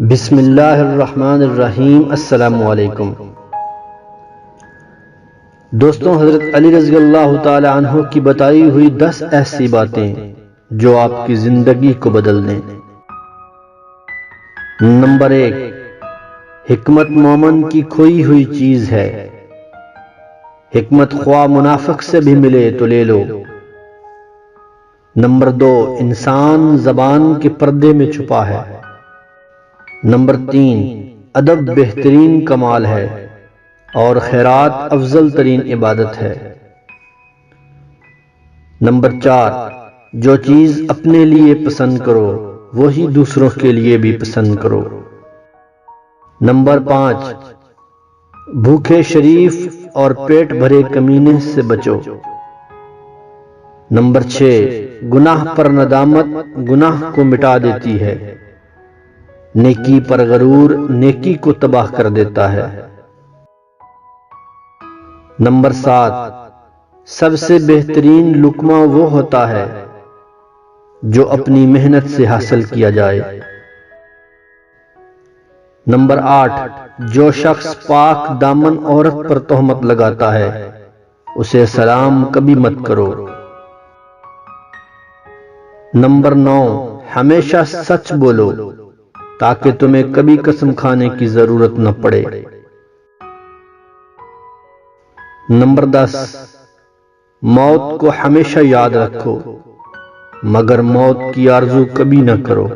بسم اللہ الرحمن الرحیم۔ السلام علیکم دوستوں، حضرت علی رضی اللہ تعالی عنہ کی بتائی ہوئی 10 ایسی باتیں جو آپ کی زندگی کو بدل دیں۔ نمبر 1، حکمت مومن کی کھوئی ہوئی چیز ہے۔ حکمت خواہ منافق سے بھی ملے تو لے لو۔ نمبر 2، انسان زبان کے پردے میں چھپا ہے۔ نمبر 3، ادب بہترین کمال ہے اور خیرات افضل ترین عبادت ہے۔ نمبر 4، جو چیز اپنے لیے پسند کرو وہی دوسروں کے لیے بھی پسند کرو۔ نمبر 5، بھوکے شریف اور پیٹ بھرے کمینے سے بچو۔ نمبر 6، گناہ پر ندامت گناہ کو مٹا دیتی ہے، نیکی پر غرور نیکی کو تباہ کر دیتا ہے۔ نمبر 7، سب سے بہترین لقمہ وہ ہوتا ہے جو اپنی محنت سے حاصل کیا جائے۔ نمبر 8، جو شخص پاک دامن عورت پر تہمت لگاتا ہے اسے سلام کبھی مت کرو۔ نمبر 9، ہمیشہ سچ بولو تاکہ تمہیں کبھی قسم کھانے کی ضرورت نہ پڑے۔ نمبر 10، موت کو ہمیشہ یاد رکھو مگر موت کی آرزو کبھی نہ کرو۔